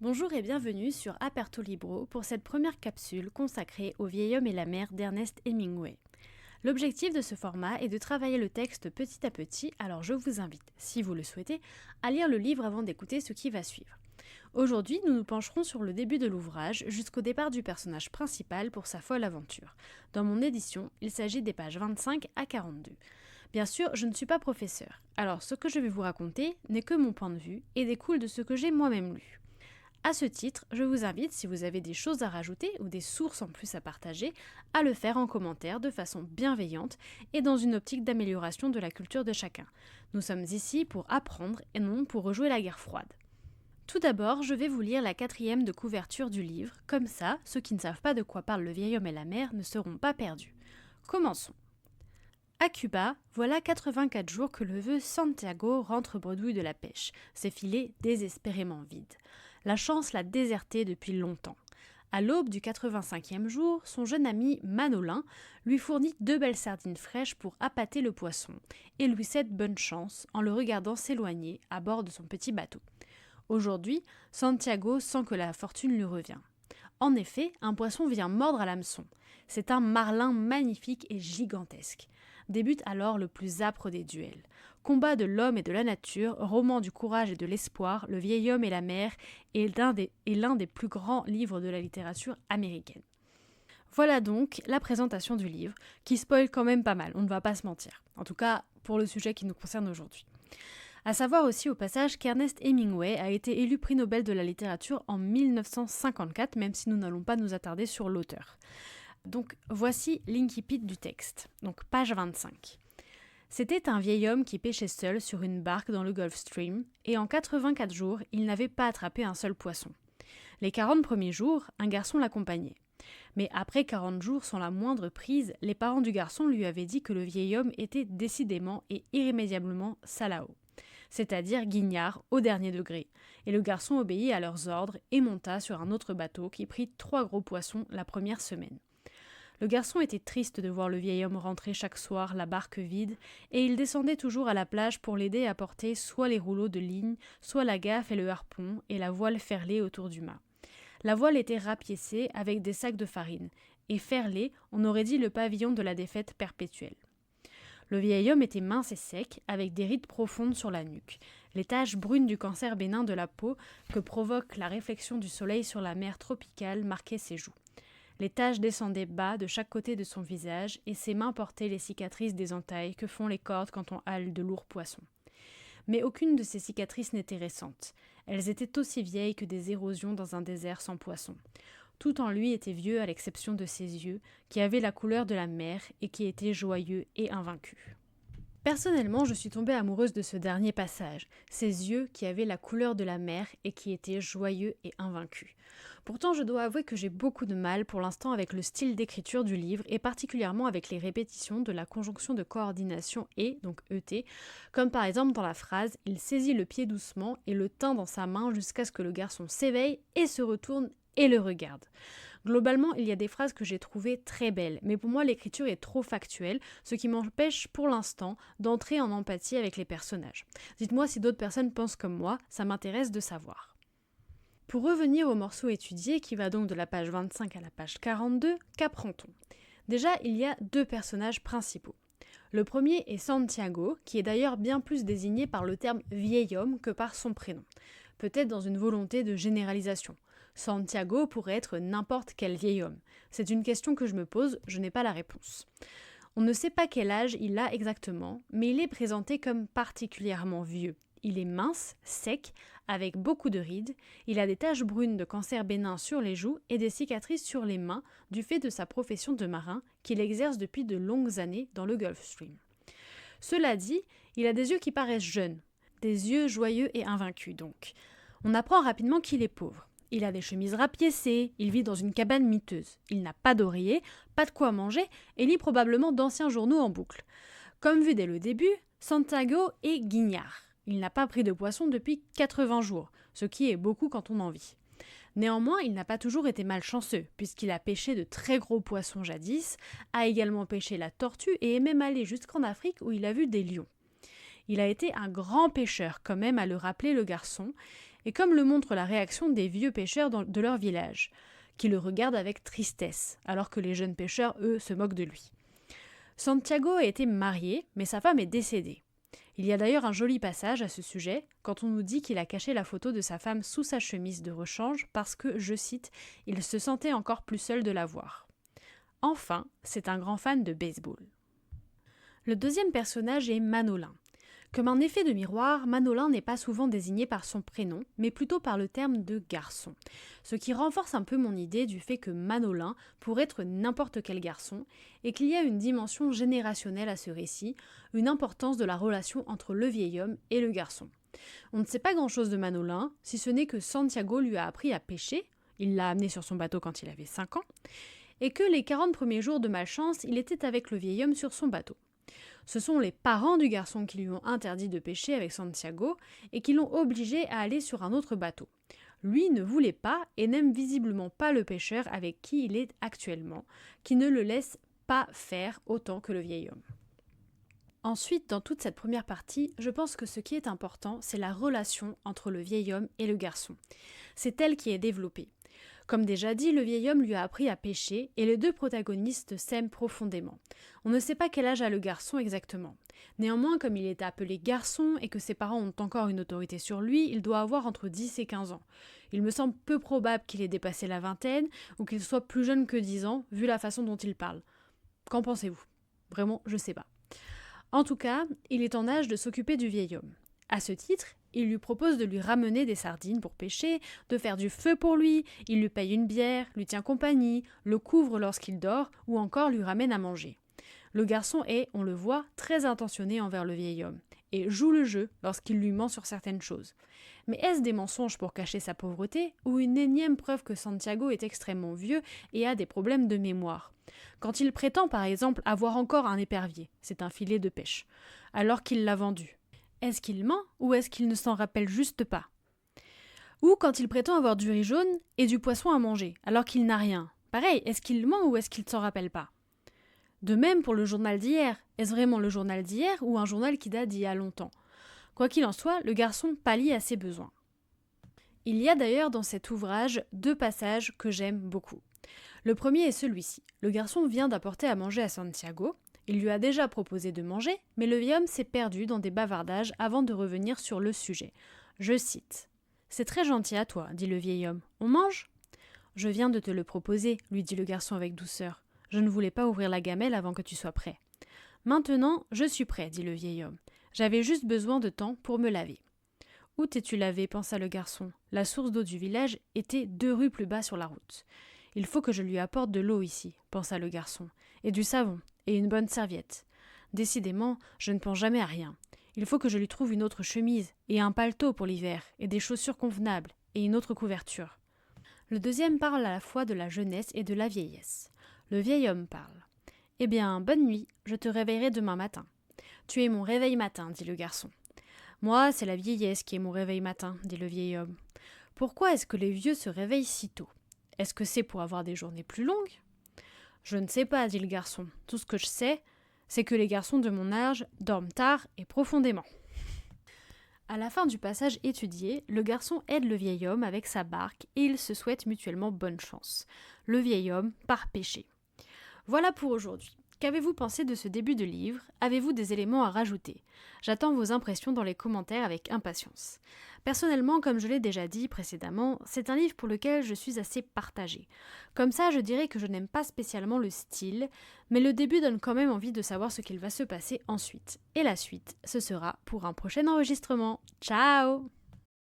Bonjour et bienvenue sur Aperto Libro pour cette première capsule consacrée au vieil homme et la mer d'Ernest Hemingway. L'objectif de ce format est de travailler le texte petit à petit, alors je vous invite, si vous le souhaitez, à lire le livre avant d'écouter ce qui va suivre. Aujourd'hui, nous nous pencherons sur le début de l'ouvrage jusqu'au départ du personnage principal pour sa folle aventure. Dans mon édition, il s'agit des pages 25 à 42. Bien sûr, je ne suis pas professeur, alors ce que je vais vous raconter n'est que mon point de vue et découle de ce que j'ai moi-même lu. À ce titre, je vous invite, si vous avez des choses à rajouter ou des sources en plus à partager, à le faire en commentaire de façon bienveillante et dans une optique d'amélioration de la culture de chacun. Nous sommes ici pour apprendre et non pour rejouer la guerre froide. Tout d'abord, je vais vous lire la 4e de couverture du livre, comme ça, ceux qui ne savent pas de quoi parle le vieil homme et la mer ne seront pas perdus. Commençons. À Cuba, voilà 84 jours que le vieux Santiago rentre bredouille de la pêche, ses filets désespérément vides. La chance l'a déserté depuis longtemps. À l'aube du 85e jour, son jeune ami Manolin lui fournit 2 belles sardines fraîches pour appâter le poisson et lui souhaite bonne chance en le regardant s'éloigner à bord de son petit bateau. Aujourd'hui, Santiago sent que la fortune lui revient. En effet, un poisson vient mordre à l'hameçon. C'est un marlin magnifique et gigantesque. Débute alors le plus âpre des duels. Combat de l'homme et de la nature, roman du courage et de l'espoir, Le vieil homme et la mer est l'un des plus grands livres de la littérature américaine. Voilà donc la présentation du livre, qui spoil quand même pas mal, on ne va pas se mentir. En tout cas, pour le sujet qui nous concerne aujourd'hui. À savoir aussi au passage qu'Ernest Hemingway a été élu prix Nobel de la littérature en 1954, même si nous n'allons pas nous attarder sur l'auteur. Donc voici l'incipit du texte, donc page 25. C'était un vieil homme qui pêchait seul sur une barque dans le Gulf Stream, et en 84 jours, il n'avait pas attrapé un seul poisson. Les 40 premiers jours, un garçon l'accompagnait. Mais après 40 jours sans la moindre prise, les parents du garçon lui avaient dit que le vieil homme était décidément et irrémédiablement salao, c'est-à-dire guignard au dernier degré, et le garçon obéit à leurs ordres et monta sur un autre bateau qui prit 3 gros poissons la première semaine. Le garçon était triste de voir le vieil homme rentrer chaque soir la barque vide, et il descendait toujours à la plage pour l'aider à porter soit les rouleaux de ligne, soit la gaffe et le harpon, et la voile ferlée autour du mât. La voile était rapiécée avec des sacs de farine, et ferlée, on aurait dit le pavillon de la défaite perpétuelle. Le vieil homme était mince et sec, avec des rides profondes sur la nuque. Les taches brunes du cancer bénin de la peau que provoque la réflexion du soleil sur la mer tropicale marquaient ses joues. Les taches descendaient bas de chaque côté de son visage et ses mains portaient les cicatrices des entailles que font les cordes quand on hale de lourds poissons. Mais aucune de ces cicatrices n'était récente. Elles étaient aussi vieilles que des érosions dans un désert sans poissons. Tout en lui était vieux à l'exception de ses yeux, qui avaient la couleur de la mer et qui étaient joyeux et invaincus. Personnellement, je suis tombée amoureuse de ce dernier passage, ces yeux qui avaient la couleur de la mer et qui étaient joyeux et invaincus. Pourtant, je dois avouer que j'ai beaucoup de mal pour l'instant avec le style d'écriture du livre et particulièrement avec les répétitions de la conjonction de coordination et, donc ET, comme par exemple dans la phrase « Il saisit le pied doucement et le tint dans sa main jusqu'à ce que le garçon s'éveille et se retourne et le regarde ». Globalement, il y a des phrases que j'ai trouvées très belles, mais pour moi l'écriture est trop factuelle, ce qui m'empêche pour l'instant d'entrer en empathie avec les personnages. Dites-moi si d'autres personnes pensent comme moi, ça m'intéresse de savoir. Pour revenir au morceau étudié, qui va donc de la page 25 à la page 42, qu'apprend-on ? Déjà, il y a 2 personnages principaux. Le premier est Santiago, qui est d'ailleurs bien plus désigné par le terme vieil homme que par son prénom, peut-être dans une volonté de généralisation. Santiago pourrait être n'importe quel vieil homme. C'est une question que je me pose, je n'ai pas la réponse. On ne sait pas quel âge il a exactement, mais il est présenté comme particulièrement vieux. Il est mince, sec, avec beaucoup de rides, il a des taches brunes de cancer bénin sur les joues et des cicatrices sur les mains du fait de sa profession de marin qu'il exerce depuis de longues années dans le Gulf Stream. Cela dit, il a des yeux qui paraissent jeunes, des yeux joyeux et invaincus donc. On apprend rapidement qu'il est pauvre. Il a des chemises rapiécées, il vit dans une cabane miteuse. Il n'a pas d'oreiller, pas de quoi manger et lit probablement d'anciens journaux en boucle. Comme vu dès le début, Santiago est guignard. Il n'a pas pris de poisson depuis 80 jours, ce qui est beaucoup quand on en vit. Néanmoins, il n'a pas toujours été malchanceux, puisqu'il a pêché de très gros poissons jadis, a également pêché la tortue et est même allé jusqu'en Afrique où il a vu des lions. Il a été un grand pêcheur, quand même, à le rappeler le garçon, et comme le montre la réaction des vieux pêcheurs de leur village, qui le regardent avec tristesse, alors que les jeunes pêcheurs, eux, se moquent de lui. Santiago a été marié, mais sa femme est décédée. Il y a d'ailleurs un joli passage à ce sujet, quand on nous dit qu'il a caché la photo de sa femme sous sa chemise de rechange parce que, je cite, « il se sentait encore plus seul de la voir ». Enfin, c'est un grand fan de baseball. Le deuxième personnage est Manolin. Comme un effet de miroir, Manolin n'est pas souvent désigné par son prénom, mais plutôt par le terme de garçon, ce qui renforce un peu mon idée du fait que Manolin pourrait être n'importe quel garçon, et qu'il y a une dimension générationnelle à ce récit, une importance de la relation entre le vieil homme et le garçon. On ne sait pas grand-chose de Manolin, si ce n'est que Santiago lui a appris à pêcher, il l'a amené sur son bateau quand il avait 5 ans, et que les 40 premiers jours de malchance, il était avec le vieil homme sur son bateau. Ce sont les parents du garçon qui lui ont interdit de pêcher avec Santiago et qui l'ont obligé à aller sur un autre bateau. Lui ne voulait pas et n'aime visiblement pas le pêcheur avec qui il est actuellement, qui ne le laisse pas faire autant que le vieil homme. Ensuite, dans toute cette première partie, je pense que ce qui est important, c'est la relation entre le vieil homme et le garçon. C'est elle qui est développée. Comme déjà dit, le vieil homme lui a appris à pêcher et les deux protagonistes s'aiment profondément. On ne sait pas quel âge a le garçon exactement. Néanmoins, comme il est appelé garçon et que ses parents ont encore une autorité sur lui, il doit avoir entre 10 et 15 ans. Il me semble peu probable qu'il ait dépassé la vingtaine ou qu'il soit plus jeune que 10 ans, vu la façon dont il parle. Qu'en pensez-vous ? Vraiment, je sais pas. En tout cas, il est en âge de s'occuper du vieil homme. À ce titre, il lui propose de lui ramener des sardines pour pêcher, de faire du feu pour lui, il lui paye une bière, lui tient compagnie, le couvre lorsqu'il dort ou encore lui ramène à manger. Le garçon est, on le voit, très intentionné envers le vieil homme et joue le jeu lorsqu'il lui ment sur certaines choses. Mais est-ce des mensonges pour cacher sa pauvreté ou une énième preuve que Santiago est extrêmement vieux et a des problèmes de mémoire ? Quand il prétend par exemple avoir encore un épervier, c'est un filet de pêche, alors qu'il l'a vendu. Est-ce qu'il ment ou est-ce qu'il ne s'en rappelle juste pas ? Ou quand il prétend avoir du riz jaune et du poisson à manger, alors qu'il n'a rien. Pareil, est-ce qu'il ment ou est-ce qu'il ne s'en rappelle pas ? De même pour le journal d'hier. Est-ce vraiment le journal d'hier ou un journal qui date d'il y a longtemps ? Quoi qu'il en soit, le garçon pallie à ses besoins. Il y a d'ailleurs dans cet ouvrage 2 passages que j'aime beaucoup. Le premier est celui-ci. Le garçon vient d'apporter à manger à Santiago. Il lui a déjà proposé de manger, mais le vieil homme s'est perdu dans des bavardages avant de revenir sur le sujet. Je cite. « C'est très gentil à toi, dit le vieil homme. On mange ? Je viens de te le proposer, lui dit le garçon avec douceur. Je ne voulais pas ouvrir la gamelle avant que tu sois prêt. Maintenant, je suis prêt, dit le vieil homme. J'avais juste besoin de temps pour me laver. Où t'es-tu lavé, pensa le garçon. La source d'eau du village était 2 rues plus bas sur la route. Il faut que je lui apporte de l'eau ici, pensa le garçon, et du savon, et une bonne serviette. Décidément, je ne pense jamais à rien. Il faut que je lui trouve une autre chemise, et un paletot pour l'hiver, et des chaussures convenables, et une autre couverture. Le deuxième parle à la fois de la jeunesse et de la vieillesse. Le vieil homme parle. Eh bien, bonne nuit, je te réveillerai demain matin. Tu es mon réveil matin, dit le garçon. Moi, c'est la vieillesse qui est mon réveil matin, dit le vieil homme. Pourquoi est-ce que les vieux se réveillent si tôt ? Est-ce que c'est pour avoir des journées plus longues ? Je ne sais pas, dit le garçon. Tout ce que je sais, c'est que les garçons de mon âge dorment tard et profondément. À la fin du passage étudié, le garçon aide le vieil homme avec sa barque et ils se souhaitent mutuellement bonne chance. Le vieil homme part pêcher. Voilà pour aujourd'hui. Qu'avez-vous pensé de ce début de livre ? Avez-vous des éléments à rajouter ? J'attends vos impressions dans les commentaires avec impatience. Personnellement, comme je l'ai déjà dit précédemment, c'est un livre pour lequel je suis assez partagée. Comme ça, je dirais que je n'aime pas spécialement le style, mais le début donne quand même envie de savoir ce qu'il va se passer ensuite. Et la suite, ce sera pour un prochain enregistrement. Ciao !